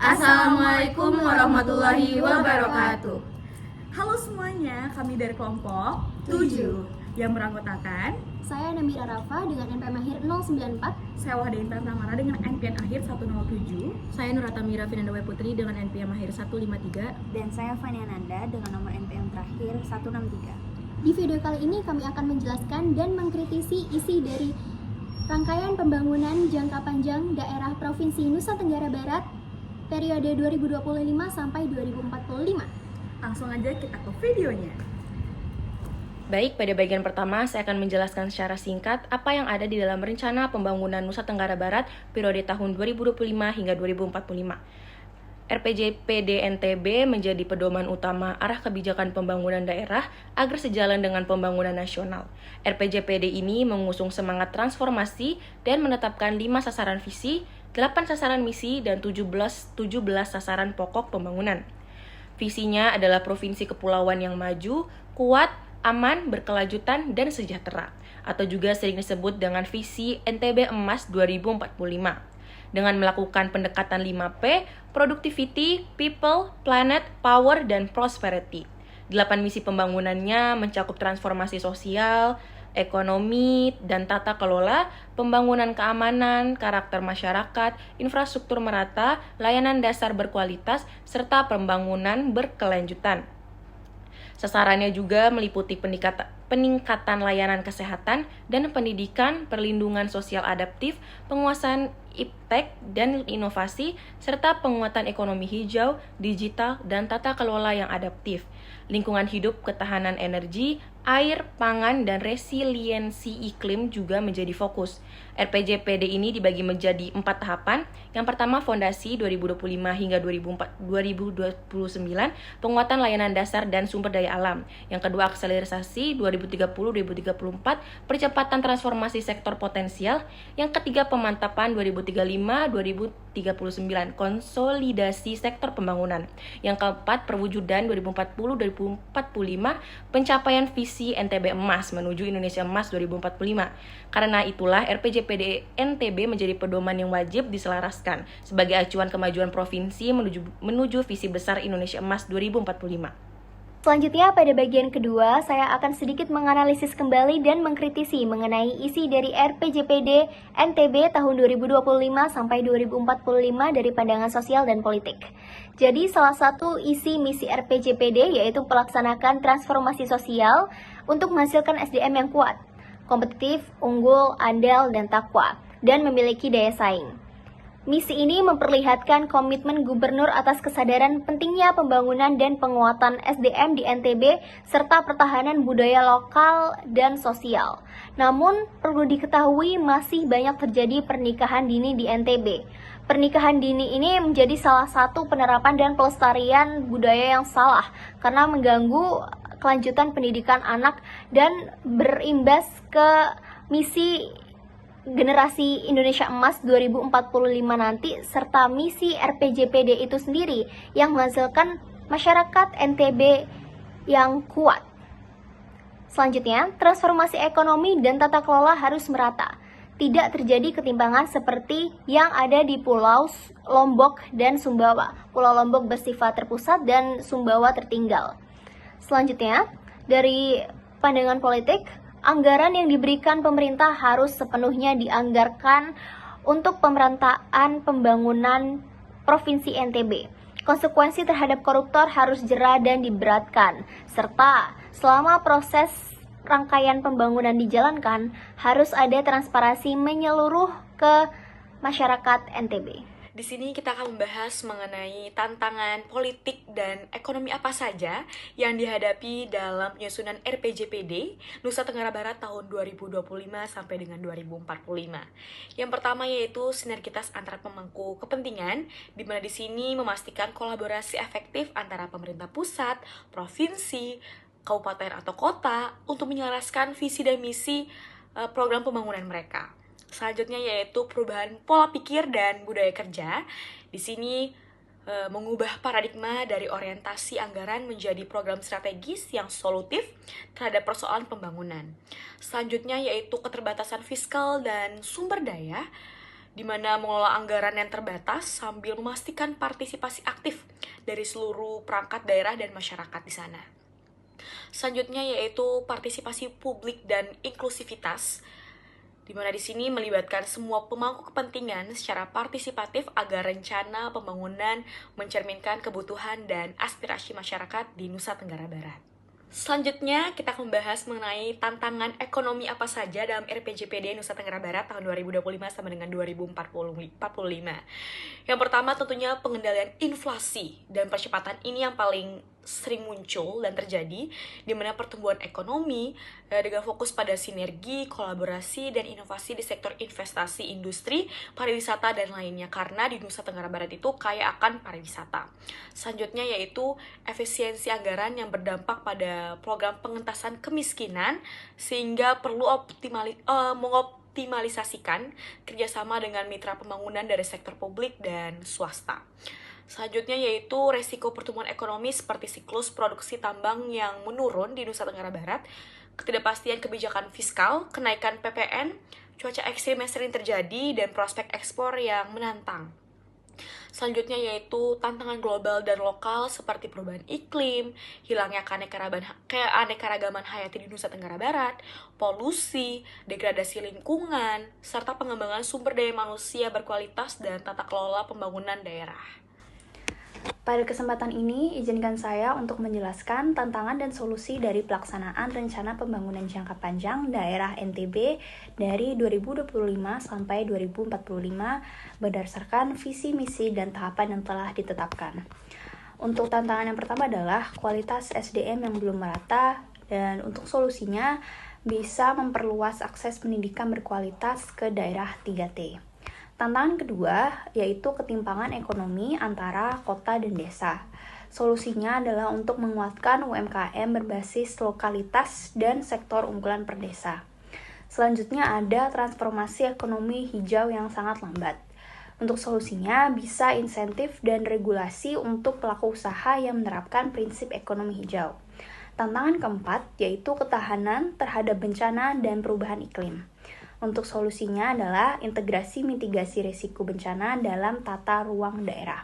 Assalamualaikum warahmatullahi wabarakatuh. Halo semuanya, kami dari kelompok 7 yang beranggotakan Saya Namira Rafa dengan NPM akhir 094. saya Wahdaintan Tamara dengan NPM akhir 107. Saya Nuratamira Finandawe Putri dengan NPM akhir 153. Dan saya Fania Nanda dengan nomor NPM terakhir 163. Di video kali ini kami akan menjelaskan dan mengkritisi isi dari rangkaian pembangunan jangka panjang daerah Provinsi Nusa Tenggara Barat periode 2025 sampai 2045. Langsung aja kita ke videonya. Baik, pada bagian pertama saya akan menjelaskan secara singkat apa yang ada di dalam rencana pembangunan Nusa Tenggara Barat periode tahun 2025 hingga 2045. RPJPD NTB menjadi pedoman utama arah kebijakan pembangunan daerah agar sejalan dengan pembangunan nasional. RPJPD ini mengusung semangat transformasi dan menetapkan 5 sasaran visi, 8 sasaran misi, dan 17 sasaran pokok pembangunan. Visinya adalah provinsi kepulauan yang maju, kuat, aman, berkelanjutan, dan sejahtera, atau juga sering disebut dengan visi NTB Emas 2045. Dengan melakukan pendekatan 5P, Productivity, People, Planet, Power, dan Prosperity. 8 misi pembangunannya mencakup transformasi sosial, ekonomi, dan tata kelola, pembangunan keamanan, karakter masyarakat, infrastruktur merata, layanan dasar berkualitas, serta pembangunan berkelanjutan. Sasarannya juga meliputi peningkatan layanan kesehatan dan pendidikan, perlindungan sosial adaptif, penguasaan iptek dan inovasi, serta penguatan ekonomi hijau, digital, dan tata kelola yang adaptif. Lingkungan hidup, ketahanan energi, air, pangan, dan resiliensi iklim juga menjadi fokus. RPJPD ini dibagi menjadi 4 tahapan. Yang pertama, fondasi 2025 hingga 2029, penguatan layanan dasar dan sumber daya alam. Yang kedua, akselerasi 2030-2034, percepatan transformasi sektor potensial. Yang ketiga, pemantapan 2035-2039, konsolidasi sektor pembangunan. Yang keempat, perwujudan 2040-2045, pencapaian visi NTB Emas menuju Indonesia Emas 2045. Karena itulah RPJPD NTB menjadi pedoman yang wajib diselaraskan sebagai acuan kemajuan provinsi menuju visi besar Indonesia Emas 2045. Selanjutnya, pada bagian kedua, saya akan sedikit menganalisis kembali dan mengkritisi mengenai isi dari RPJPD NTB tahun 2025 sampai 2045 dari pandangan sosial dan politik. Jadi, salah satu isi misi RPJPD yaitu melaksanakan transformasi sosial untuk menghasilkan SDM yang kuat, kompetitif, unggul, andal, dan takwa, dan memiliki daya saing. Misi ini memperlihatkan komitmen gubernur atas kesadaran pentingnya pembangunan dan penguatan SDM di NTB serta pertahanan budaya lokal dan sosial. Namun, perlu diketahui masih banyak terjadi pernikahan dini di NTB. Pernikahan dini ini menjadi salah satu penerapan dan pelestarian budaya yang salah karena mengganggu kelanjutan pendidikan anak dan berimbas ke misi generasi Indonesia Emas 2045 nanti serta misi RPJPD itu sendiri yang menghasilkan masyarakat NTB yang kuat. Selanjutnya, transformasi ekonomi dan tata kelola harus merata. Tidak terjadi ketimpangan seperti yang ada di Pulau Lombok dan Sumbawa. Pulau Lombok bersifat terpusat dan Sumbawa tertinggal. Selanjutnya, dari pandangan politik, anggaran yang diberikan pemerintah harus sepenuhnya dianggarkan untuk pemerataan pembangunan Provinsi NTB. Konsekuensi terhadap koruptor harus jera dan diberatkan, serta selama proses rangkaian pembangunan dijalankan, harus ada transparansi menyeluruh ke masyarakat NTB. Di sini kita akan membahas mengenai tantangan politik dan ekonomi apa saja yang dihadapi dalam penyusunan RPJPD Nusa Tenggara Barat tahun 2025 sampai dengan 2045. Yang pertama yaitu sinergitas antara pemangku kepentingan, di mana di sini memastikan kolaborasi efektif antara pemerintah pusat, provinsi, kabupaten atau kota untuk menyelaraskan visi dan misi program pembangunan mereka. Selanjutnya yaitu perubahan pola pikir dan budaya kerja. Di sini mengubah paradigma dari orientasi anggaran menjadi program strategis yang solutif terhadap persoalan pembangunan. Selanjutnya yaitu keterbatasan fiskal dan sumber daya. di mana mengelola anggaran yang terbatas sambil memastikan partisipasi aktif dari seluruh perangkat daerah dan masyarakat di sana. Selanjutnya yaitu partisipasi publik dan inklusivitas, di mana di sini melibatkan semua pemangku kepentingan secara partisipatif agar rencana pembangunan mencerminkan kebutuhan dan aspirasi masyarakat di Nusa Tenggara Barat. Selanjutnya, kita akan membahas mengenai tantangan ekonomi apa saja dalam RPJPD Nusa Tenggara Barat tahun 2025 sampai dengan 2045. Yang pertama tentunya pengendalian inflasi, dan percepatan ini yang paling sering muncul dan terjadi, di mana pertumbuhan ekonomi dengan fokus pada sinergi, kolaborasi, dan inovasi di sektor investasi, industri, pariwisata, dan lainnya, karena di Nusa Tenggara Barat itu kaya akan pariwisata. Selanjutnya yaitu efisiensi anggaran yang berdampak pada program pengentasan kemiskinan, sehingga perlu mengoptimalisasikan kerjasama dengan mitra pembangunan dari sektor publik dan swasta. Selanjutnya yaitu resiko pertumbuhan ekonomi seperti siklus produksi tambang yang menurun di Nusa Tenggara Barat, ketidakpastian kebijakan fiskal, kenaikan PPN, cuaca ekstrim yang sering terjadi, dan prospek ekspor yang menantang. Selanjutnya yaitu tantangan global dan lokal seperti perubahan iklim, hilangnya keanekaragaman hayati di Nusa Tenggara Barat, polusi, degradasi lingkungan, serta pengembangan sumber daya manusia berkualitas dan tata kelola pembangunan daerah. Pada kesempatan ini, izinkan saya untuk menjelaskan tantangan dan solusi dari pelaksanaan Rencana Pembangunan Jangka Panjang Daerah NTB dari 2025 sampai 2045 berdasarkan visi, misi, dan tahapan yang telah ditetapkan. Untuk tantangan yang pertama adalah kualitas SDM yang belum merata, dan untuk solusinya bisa memperluas akses pendidikan berkualitas ke daerah 3T. Tantangan kedua yaitu ketimpangan ekonomi antara kota dan desa. Solusinya adalah untuk menguatkan UMKM berbasis lokalitas dan sektor unggulan per desa. Selanjutnya ada transformasi ekonomi hijau yang sangat lambat. Untuk solusinya bisa insentif dan regulasi untuk pelaku usaha yang menerapkan prinsip ekonomi hijau. Tantangan keempat yaitu ketahanan terhadap bencana dan perubahan iklim. Untuk solusinya adalah integrasi mitigasi risiko bencana dalam tata ruang daerah.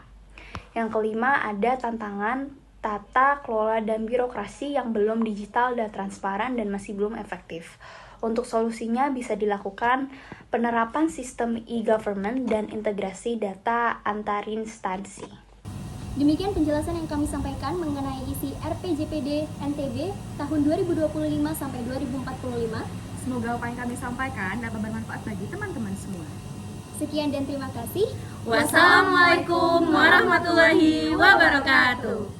Yang kelima ada tantangan tata kelola dan birokrasi yang belum digital dan transparan dan masih belum efektif. Untuk solusinya bisa dilakukan penerapan sistem e-government dan integrasi data antar instansi. Demikian penjelasan yang kami sampaikan mengenai isi RPJPD NTB tahun 2025 sampai 2045. Semoga apa yang kami sampaikan dapat bermanfaat bagi teman-teman semua. Sekian dan terima kasih. Wassalamualaikum warahmatullahi wabarakatuh.